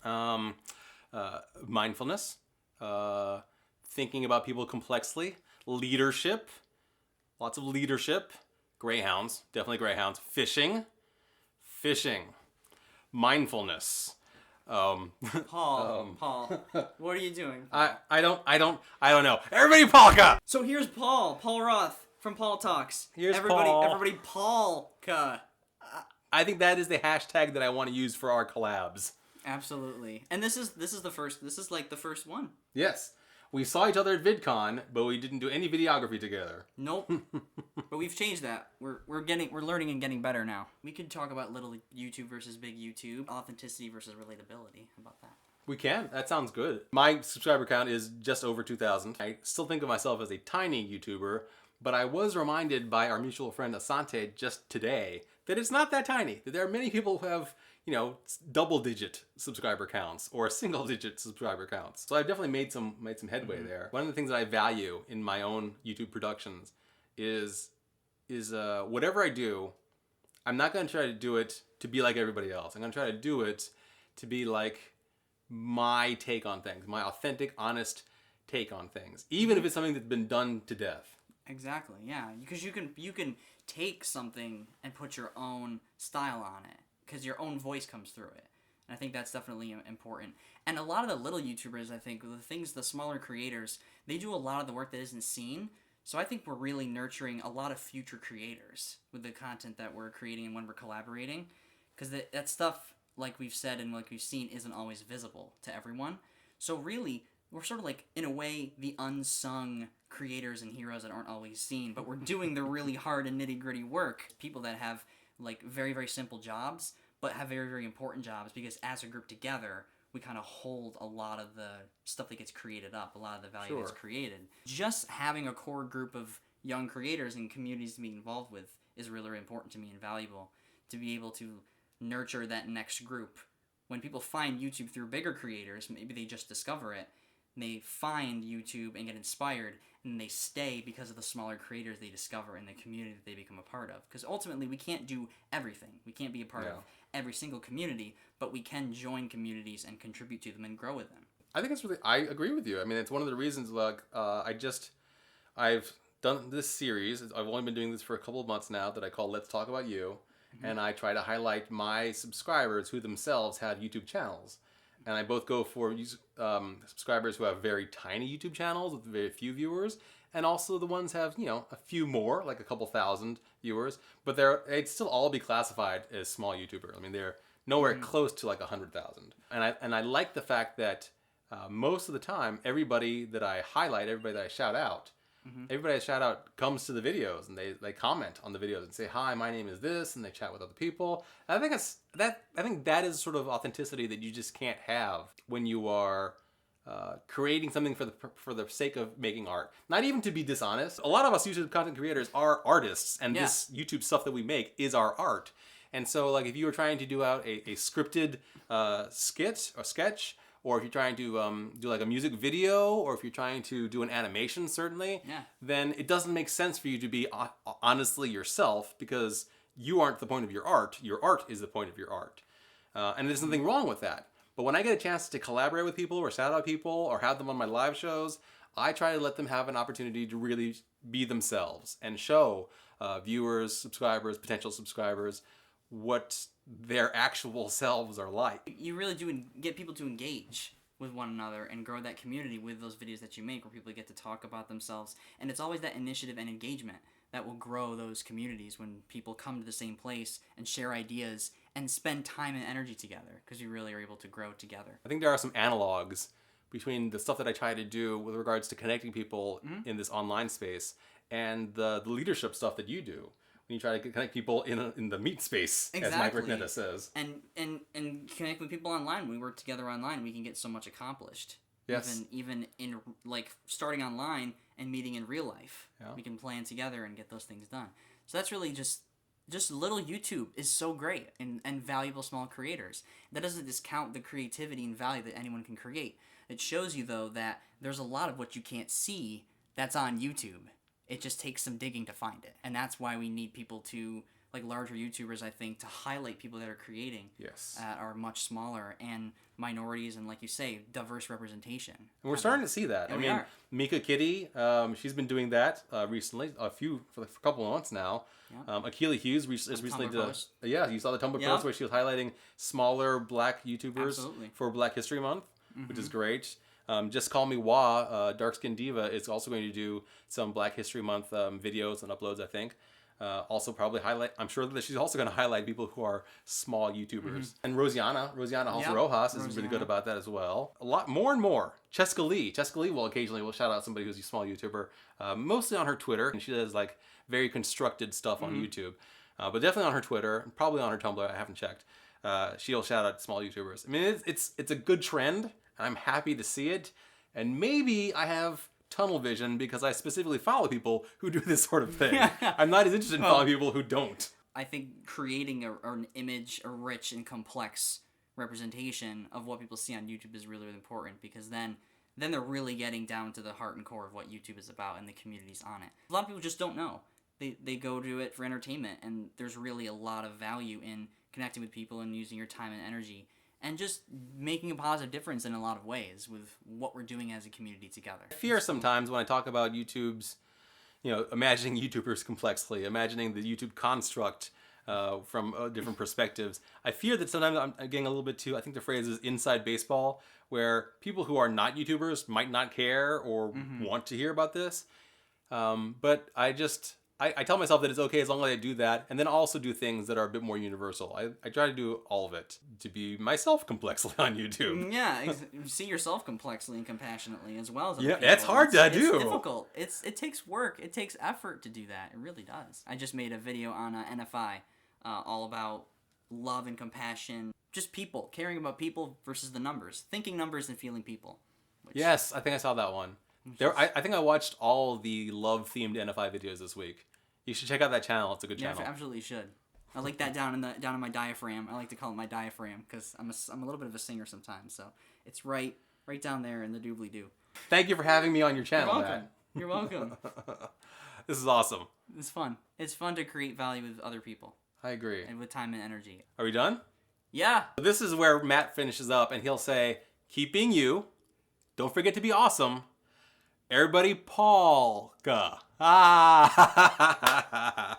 um, Mindfulness, thinking about people complexly, leadership, lots of leadership, greyhounds, definitely greyhounds, fishing, mindfulness. Paul, what are you doing? I don't know. Everybody Palka! So here's Paul Roth from Paul Talks. Here's everybody, Paul. Everybody Paulka. I think that is the hashtag that I want to use for our collabs. Absolutely. And this is the first. This is like the first one. Yes. We saw each other at VidCon, but we didn't do any videography together. Nope. But we've changed that. We're learning and getting better now. We could talk about little YouTube versus big YouTube, authenticity versus relatability. How about that? We can. That sounds good. My subscriber count is just over 2,000. I still think of myself as a tiny YouTuber, but I was reminded by our mutual friend Asante just today that it's not that tiny. That there are many people who have, double-digit subscriber counts or single-digit subscriber counts. So I've definitely made some headway there. One of the things that I value in my own YouTube productions is whatever I do, I'm not going to try to do it to be like everybody else. I'm going to try to do it to be like my take on things, my authentic, honest take on things, even if it's something that's been done to death. Exactly, yeah. Because you can take something and put your own style on it, because your own voice comes through it. And I think that's definitely important. And a lot of the little YouTubers, I think, the smaller creators, they do a lot of the work that isn't seen. So I think we're really nurturing a lot of future creators with the content that we're creating and when we're collaborating. Because that stuff, like we've said and like we've seen, isn't always visible to everyone. So really, we're sort of like, in a way, the unsung creators and heroes that aren't always seen. But we're doing the really hard and nitty-gritty work. People that have like very, very simple jobs, but have very, very important jobs, because as a group together, we kind of hold a lot of the stuff that gets created up, a lot of the value that's created. Just having a core group of young creators and communities to be involved with is really, really important to me and valuable, to be able to nurture that next group. When people find YouTube through bigger creators, maybe they just discover it, and they find YouTube and get inspired, and they stay because of the smaller creators they discover in the community that they become a part of. Because ultimately, we can't do everything. We can't be a part of every single community, but we can join communities and contribute to them and grow with them. I think it's I agree with you. I mean, it's one of the reasons, I've done this series. I've only been doing this for a couple of months now, that I call Let's Talk About You. Mm-hmm. And I try to highlight my subscribers who themselves have YouTube channels. And I both go for subscribers who have very tiny YouTube channels with very few viewers, and also the ones have, a few more, like a couple thousand viewers, but they'd still all be classified as small YouTubers. I mean, they're nowhere close to like 100,000. And I like the fact that most of the time, everybody that I highlight, everybody that I shout out, everybody I shout out comes to the videos, and they comment on the videos and say, "Hi, my name is this," and they chat with other people. And I think that is sort of authenticity that you just can't have when you are creating something for the sake of making art. Not even to be dishonest. A lot of us YouTube content creators are artists, and this YouTube stuff that we make is our art. And so, like, if you were trying to do out a scripted sketch, or if you're trying to do like a music video, or if you're trying to do an animation, certainly, then it doesn't make sense for you to be honestly yourself, because you aren't the point of your art. Your art is the point of your art. And there's nothing wrong with that. But when I get a chance to collaborate with people or shout out people or have them on my live shows, I try to let them have an opportunity to really be themselves and show viewers, subscribers, potential subscribers, what their actual selves are like. You really do get people to engage with one another and grow that community with those videos that you make, where people get to talk about themselves. And it's always that initiative and engagement that will grow those communities, when people come to the same place and share ideas and spend time and energy together, because you really are able to grow together. I think there are some analogs between the stuff that I try to do with regards to connecting people in this online space and the leadership stuff that you do when you try to connect people in the meat space, as Mike Rignetta says. And connect with people online. We work together online, we can get so much accomplished. Yes. Even in like starting online and meeting in real life. We can plan together and get those things done. So that's really just little YouTube is so great, and valuable small creators. That doesn't discount the creativity and value that anyone can create. It shows you, though, that there's a lot of what you can't see that's on YouTube. It just takes some digging to find it. And that's why we need people to like larger YouTubers, I think, to highlight people that are creating Yes. that are much smaller and minorities and, like you say, diverse representation. And we're starting to see that. And I we mean, are. Mika Kitty, she's been doing that recently, for a couple of months now. Yeah. Akila Hughes has recently Tumblr did post. yeah, you saw the Tumblr Yeah. post where she was highlighting smaller Black YouTubers Absolutely. for Black History Month, which is great. Just Call Me Wah, Dark Skin Diva, is also going to do some Black History Month videos and uploads, I think. Also probably I'm sure that she's also going to highlight people who are small YouTubers. And Rosianna Yep. Rojas is really good Rosianna. about that as well. A lot more and more. Cheska Lee will occasionally shout out somebody who's a small YouTuber, mostly on her Twitter, and she does like very constructed stuff on YouTube. But definitely on her Twitter, probably on her Tumblr, I haven't checked. She'll shout out small YouTubers. I mean, it's a good trend, and I'm happy to see it. And maybe I have tunnel vision because I specifically follow people who do this sort of thing. I'm not as interested in following people who don't. I think creating an image, a rich and complex representation of what people see on YouTube is really, really important, because then they're really getting down to the heart and core of what YouTube is about and the communities on it. A lot of people just don't know. They go to it for entertainment, and there's really a lot of value in connecting with people and using your time and energy and just making a positive difference in a lot of ways with what we're doing as a community together. I fear sometimes when I talk about YouTube's, imagining YouTubers complexly, imagining the YouTube construct from different perspectives. I fear that sometimes I'm getting a little bit too, I think the phrase is inside baseball, where people who are not YouTubers might not care or want to hear about this. But I tell myself that it's okay as long as I do that, and then also do things that are a bit more universal. I try to do all of it to be myself complexly on YouTube. Yeah, see yourself complexly and compassionately as well as other Yeah, people. it's hard to do. It's difficult. It takes work. It takes effort to do that. It really does. I just made a video on NFI, all about love and compassion, just people, caring about people versus the numbers, thinking numbers and feeling people. Yes, I think I saw that one. I think I watched all the love-themed NFI videos this week. You should check out that channel. It's a good channel. Yeah, absolutely should. I like that down in my diaphragm. I like to call it my diaphragm because I'm a little bit of a singer sometimes. So it's right down there in the doobly-doo. Thank you for having me on your channel, You're welcome. Matt. You're welcome. This is awesome. It's fun. It's fun to create value with other people I agree. and with time and energy. Are we done? Yeah. This is where Matt finishes up, and he'll say, "Keep being you. Don't forget to be awesome. EverybodyPAULka." Ah!